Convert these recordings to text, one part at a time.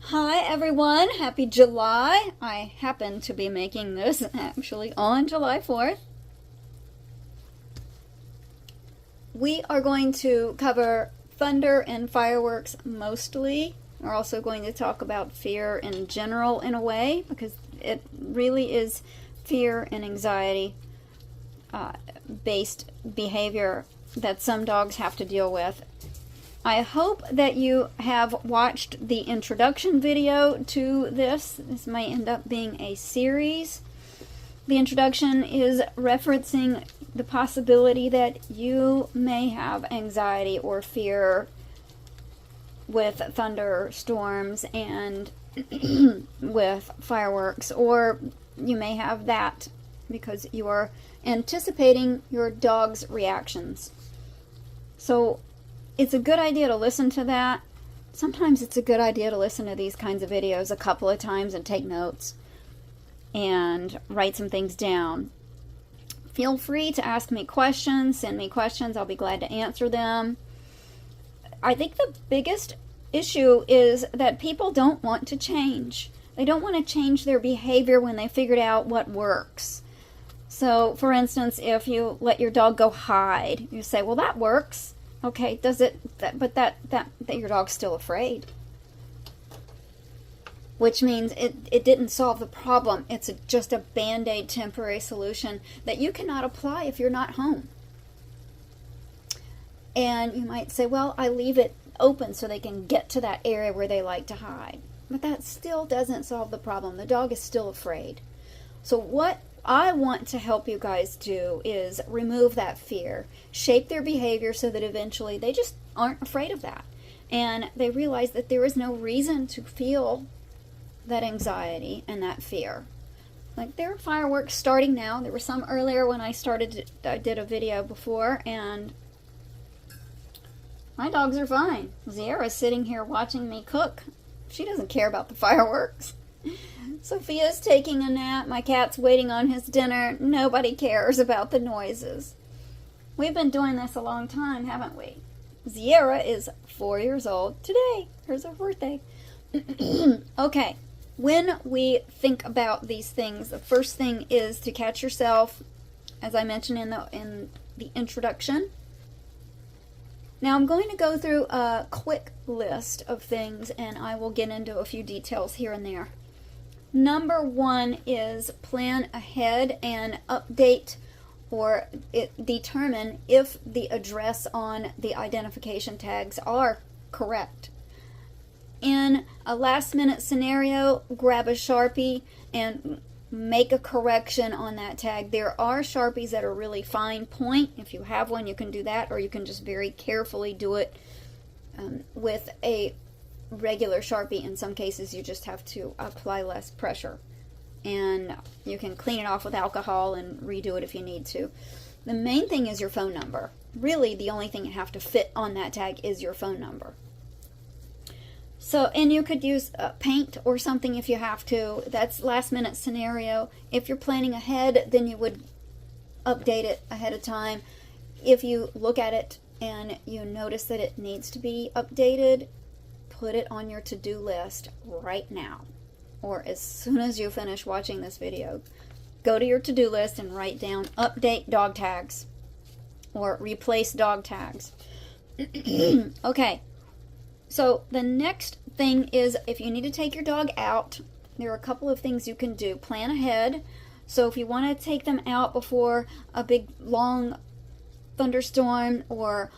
Hi everyone, happy July. I happen to be making this actually on July 4th. We are going to cover thunder and fireworks mostly. We're also going to talk about fear in general in a way because it really is fear and anxiety based behavior that some dogs have to deal with. I hope that you have watched the introduction video to this. This may end up being a series. The introduction is referencing the possibility that you may have anxiety or fear with thunderstorms and with fireworks, or you may have that because you are anticipating your dog's reactions. So it's a good idea to listen to that. Sometimes it's a good idea to listen to these kinds of videos a couple of times and take notes and write some things down. Feel free to ask me questions, send me questions. I'll be glad to answer them. I think the biggest issue is that people don't want to change. They don't want to change their behavior when they figured out what works. So, for instance, if you let your dog go hide, you say, well, that works. Okay, does it, but that your dog's still afraid. Which means it didn't solve the problem. It's just a band-aid temporary solution that you cannot apply if you're not home. And you might say, well, I leave it open so they can get to that area where they like to hide. But that still doesn't solve the problem. The dog is still afraid. So what I want to help you guys do is remove that fear, shape their behavior so that eventually they just aren't afraid of that. And they realize that there is no reason to feel that anxiety and that fear. Like, there are fireworks starting now. There were some earlier when I did a video before, and my dogs are fine. Sierra's sitting here watching me cook. She doesn't care about the fireworks. Sophia's taking a nap. My cat's waiting on his dinner. Nobody cares about the noises. We've been doing this a long time, haven't we? Sierra is 4 years old today. Here's her birthday. Okay, when we think about these things, the first thing is to catch yourself, as I mentioned in the introduction. Now I'm going to go through a quick list of things, and I will get into a few details here and there. Number one is plan ahead and update or determine if the address on the identification tags are correct. In a last minute scenario, grab a Sharpie and make a correction on that tag. There are Sharpies that are really fine point. If you have one, you can do that, or you can just very carefully do it with a regular Sharpie. In some cases, you just have to apply less pressure, and you can clean it off with alcohol and redo it if you need to. The main thing is your phone number. Really, the only thing you have to fit on that tag is your phone number. So, and you could use paint or something if you have to. That's last minute scenario. If you're planning ahead, then you would update it ahead of time. If you look at it and you notice that it needs to be updated, put it on your to-do list right now, or as soon as you finish watching this video. Go to your to-do list and write down update dog tags or replace dog tags. Okay, so the next thing is, if you need to take your dog out, there are a couple of things you can do. Plan ahead. So if you want to take them out before a big long thunderstorm or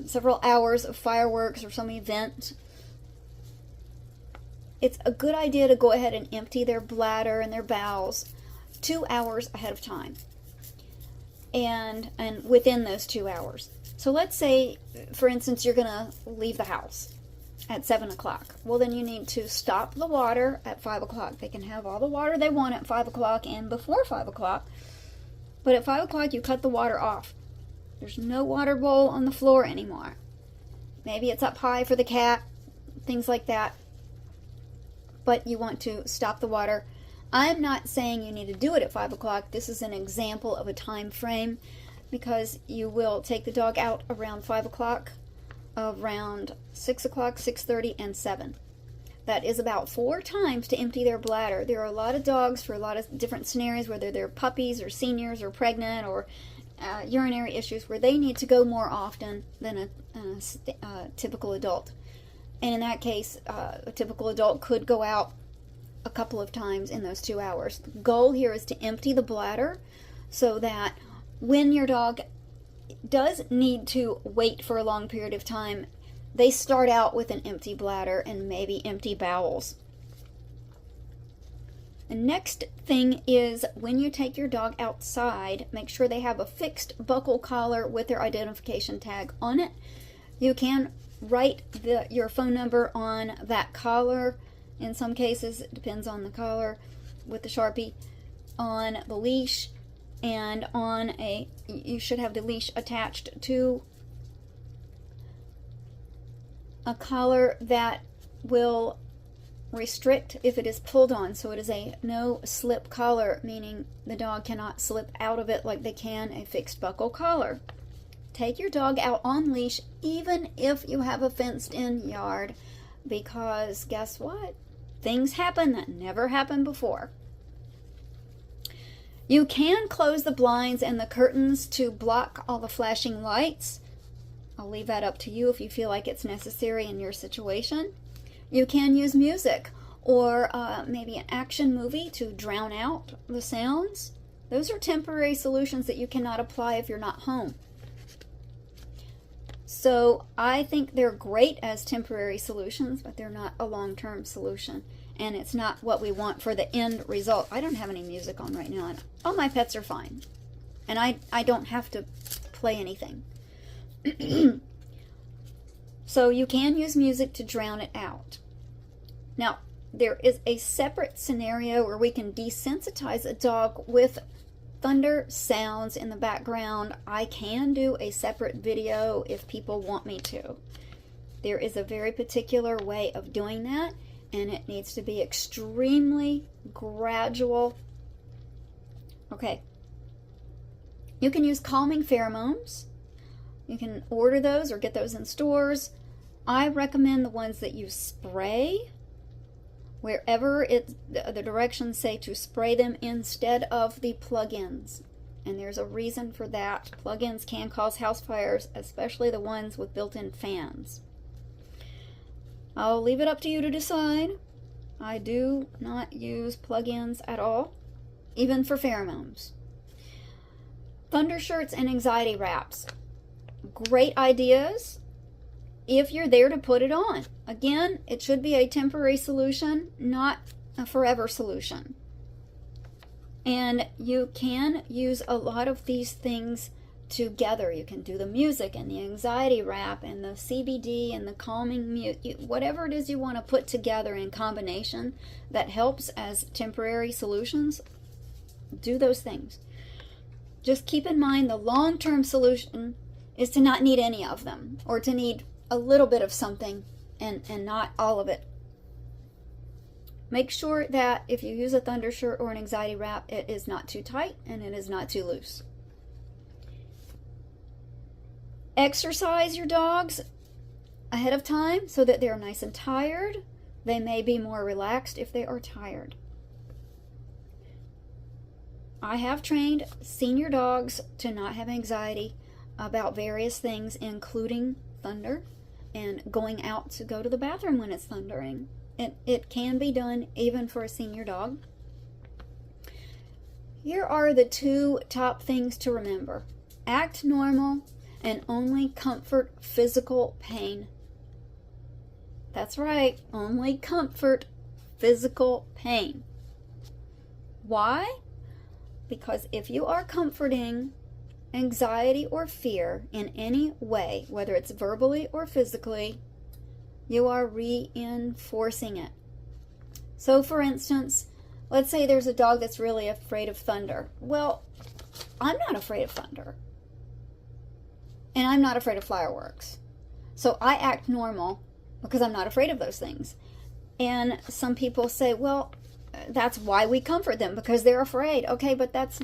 several hours of fireworks or some event, it's a good idea to go ahead and empty their bladder and their bowels 2 hours ahead of time, and within those 2 hours. So let's say, for instance, you're going to leave the house at 7 o'clock. Well, then you need to stop the water at 5 o'clock. They can have all the water they want at 5 o'clock and before 5 o'clock, but at 5 o'clock you cut the water off. There's no water bowl on the floor anymore. Maybe it's up high for the cat, things like that. But you want to stop the water. I'm not saying you need to do it at 5 o'clock. This is an example of a time frame, because you will take the dog out around 5 o'clock, around 6 o'clock, 6:30, and 7. That is about 4 times to empty their bladder. There are a lot of dogs for a lot of different scenarios, whether they're puppies or seniors or pregnant or urinary issues, where they need to go more often than a typical adult. And in that case, a typical adult could go out a couple of times in those 2 hours. The goal here is to empty the bladder so that when your dog does need to wait for a long period of time, they start out with an empty bladder and maybe empty bowels. The next thing is, when you take your dog outside, make sure they have a fixed buckle collar with their identification tag on it. You can write your phone number on that collar. In some cases, it depends on the collar, with the Sharpie, on the leash, and you should have the leash attached to a collar that will restrict if it is pulled on. So it is a no slip collar, meaning the dog cannot slip out of it like they can a fixed buckle collar. Take your dog out on leash even if you have a fenced in yard, because guess what? Things happen that never happened before. You can close the blinds and the curtains to block all the flashing lights. I'll leave that up to you if you feel like it's necessary in your situation. You can use music or maybe an action movie to drown out the sounds. Those are temporary solutions that you cannot apply if you're not home. So I think they're great as temporary solutions, but they're not a long-term solution. And it's not what we want for the end result. I don't have any music on right now, and all my pets are fine. And I don't have to play anything. So you can use music to drown it out. Now, there is a separate scenario where we can desensitize a dog with thunder sounds in the background. I can do a separate video if people want me to. There is a very particular way of doing that, and it needs to be extremely gradual. Okay. You can use calming pheromones. You can order those or get those in stores. I recommend the ones that you spray wherever the directions say to spray them instead of the plug-ins. And there's a reason for that. Plug-ins can cause house fires, especially the ones with built-in fans. I'll leave it up to you to decide. I do not use plug-ins at all, even for pheromones. Thunder shirts and anxiety wraps. Great ideas if you're there to put it on. Again, it should be a temporary solution, not a forever solution. And you can use a lot of these things together. You can do the music and the anxiety wrap and the CBD and the calming whatever it is you want to put together in combination that helps as temporary solutions. Do those things. Just keep in mind the long-term solution is to not need any of them, or to need a little bit of something and not all of it. Make sure that if you use a thunder shirt or an anxiety wrap, it is not too tight and it is not too loose. Exercise your dogs ahead of time so that they're nice and tired. They may be more relaxed if they are tired. I have trained senior dogs to not have anxiety about various things, including thunder and going out to go to the bathroom when it's thundering. It can be done even for a senior dog. Here are the 2 top things to remember. Act normal and only comfort physical pain. That's right, only comfort physical pain. Why? Because if you are comforting anxiety or fear in any way, whether it's verbally or physically, you are reinforcing it. So for instance, let's say there's a dog that's really afraid of thunder. Well, I'm not afraid of thunder. And I'm not afraid of fireworks. So I act normal because I'm not afraid of those things. And some people say, well, that's why we comfort them, because they're afraid. Okay, but that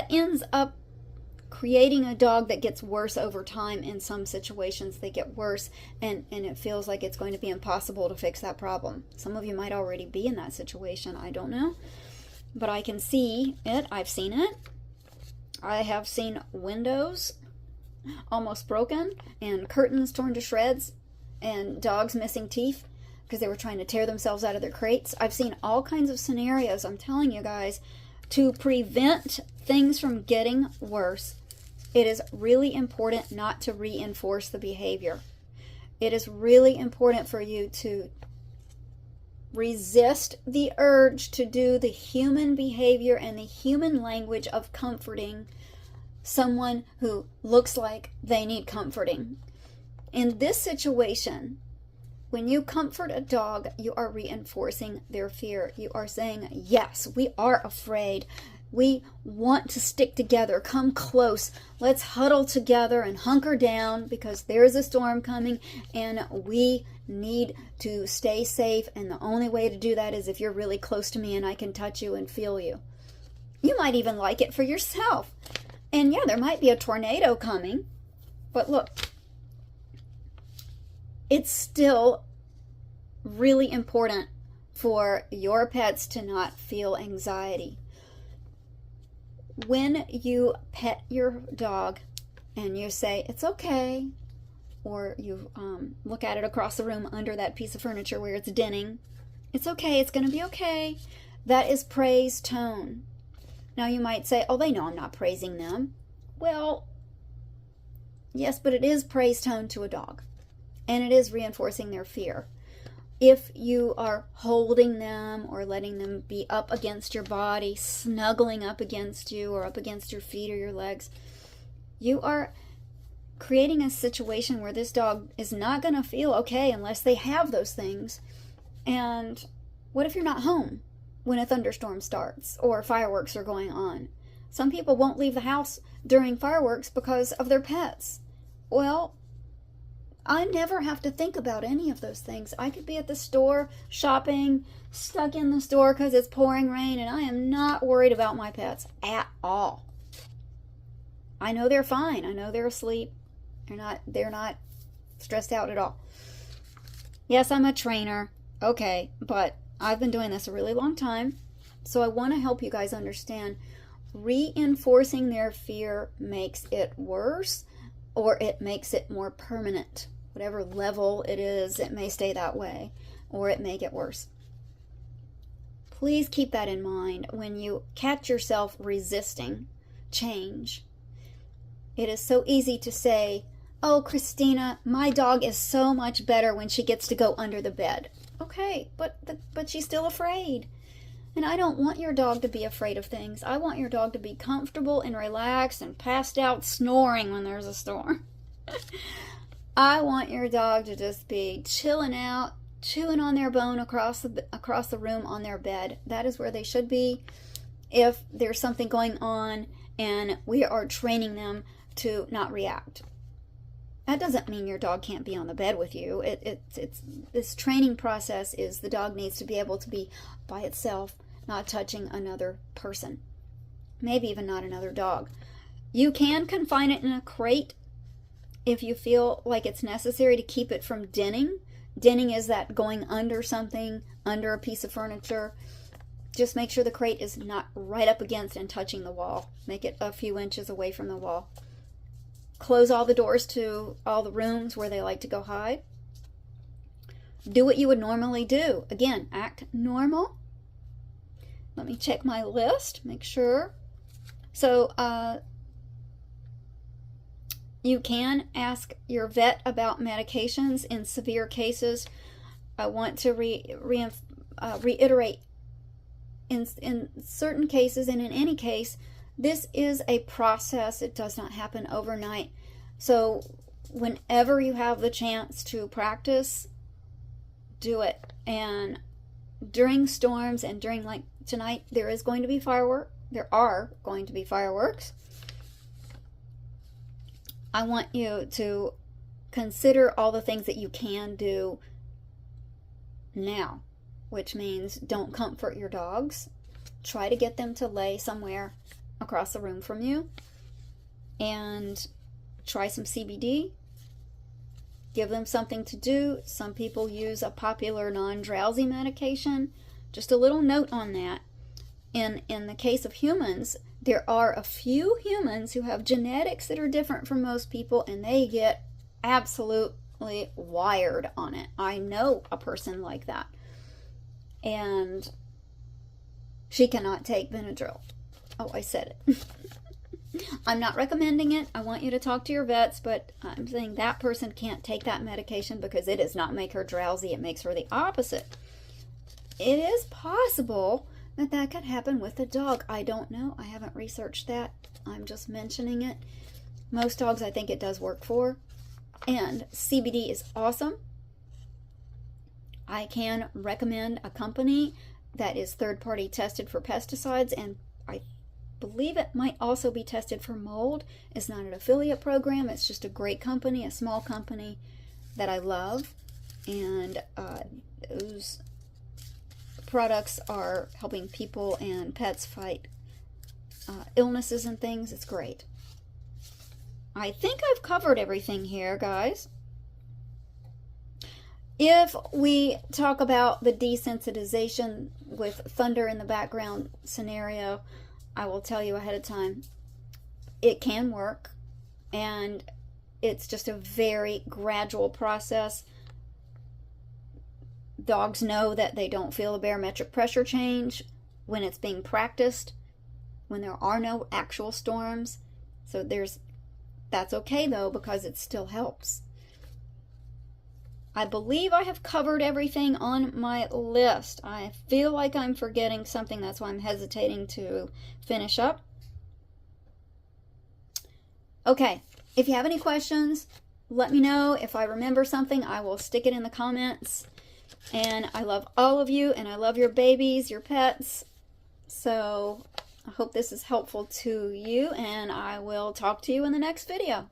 ends up creating a dog that gets worse over time. In some situations they get worse, and it feels like it's going to be impossible to fix that problem. Some of you might already be in that situation, I don't know, but I can see it. I've seen it. I have seen windows almost broken and curtains torn to shreds and dogs missing teeth because they were trying to tear themselves out of their crates. I've seen all kinds of scenarios, I'm telling you guys. To prevent things from getting worse, it is really important not to reinforce the behavior. It is really important for you to resist the urge to do the human behavior and the human language of comforting someone who looks like they need comforting. In this situation, when you comfort a dog, you are reinforcing their fear. You are saying, yes, we are afraid. We want to stick together. Come close. Let's huddle together and hunker down because there's a storm coming and we need to stay safe. And the only way to do that is if you're really close to me and I can touch you and feel you. You might even like it for yourself. And yeah, there might be a tornado coming, but look, it's still really important for your pets to not feel anxiety. When you pet your dog and you say, it's okay, or you look at it across the room under that piece of furniture where it's denning, it's okay, it's going to be okay, that is praise tone. Now you might say, oh, they know I'm not praising them. Well, yes, but it is praise tone to a dog. And it is reinforcing their fear. If you are holding them or letting them be up against your body, snuggling up against you or up against your feet or your legs, you are creating a situation where this dog is not going to feel okay unless they have those things. And what if you're not home when a thunderstorm starts or fireworks are going on? Some people won't leave the house during fireworks because of their pets. Well, I never have to think about any of those things. I could be at the store shopping, stuck in the store because it's pouring rain, and I am not worried about my pets at all. I know they're fine. I know they're asleep. They're not stressed out at all. Yes, I'm a trainer. Okay, but I've been doing this a really long time, so I want to help you guys understand. Reinforcing their fear makes it worse, or it makes it more permanent. Whatever level it is, it may stay that way, or it may get worse. Please keep that in mind when you catch yourself resisting change. It is so easy to say, oh, Christina, my dog is so much better when she gets to go under the bed. Okay, but she's still afraid. And I don't want your dog to be afraid of things. I want your dog to be comfortable and relaxed and passed out snoring when there's a storm. I want your dog to just be chilling out, chewing on their bone across the room on their bed. That is where they should be if there's something going on and we are training them to not react. That doesn't mean your dog can't be on the bed with you. It's this training process is the dog needs to be able to be by itself, not touching another person, maybe even not another dog. You can confine it in a crate if you feel like it's necessary to keep it from denning. Denning is that going under something, under a piece of furniture. Just make sure the crate is not right up against and touching the wall. Make it a few inches away from the wall. Close all the doors to all the rooms where they like to go hide. Do what you would normally do. Again, act normal. Let me check my list, make sure. So, you can ask your vet about medications in severe cases. I want to reiterate, in certain cases and in any case, this is a process. It does not happen overnight. So whenever you have the chance to practice, do it. And during storms and during, like tonight, there is going to be fireworks. There are going to be fireworks. I want you to consider all the things that you can do now, which means don't comfort your dogs. Try to get them to lay somewhere across the room from you. and try some CBD. Give them something to do. Some people use a popular non-drowsy medication. Just a little note on that. In the case of humans, there are a few humans who have genetics that are different from most people, and they get absolutely wired on it. I know a person like that. And she cannot take Benadryl. Oh, I said it. I'm not recommending it. I want you to talk to your vets, but I'm saying that person can't take that medication because it does not make her drowsy. It makes her the opposite. It is possible that that could happen with a dog. I don't know. I haven't researched that. I'm just mentioning it. Most dogs I think it does work for. And CBD is awesome. I can recommend a company that is third-party tested for pesticides, and I believe it might also be tested for mold. It's not an affiliate program. It's just a great company, a small company that I love. And those products are helping people and pets fight illnesses and things. It's great. I think I've covered everything here, guys. If we talk about the desensitization with thunder in the background scenario, I will tell you ahead of time, it can work, and it's just a very gradual process. Dogs know that they don't feel a barometric pressure change when it's being practiced, when there are no actual storms. So that's okay though, because it still helps. I believe I have covered everything on my list. I feel like I'm forgetting something. That's why I'm hesitating to finish up. Okay, if you have any questions, let me know. If I remember something, I will stick it in the comments. And I love all of you, and I love your babies, your pets. So I hope this is helpful to you, and I will talk to you in the next video.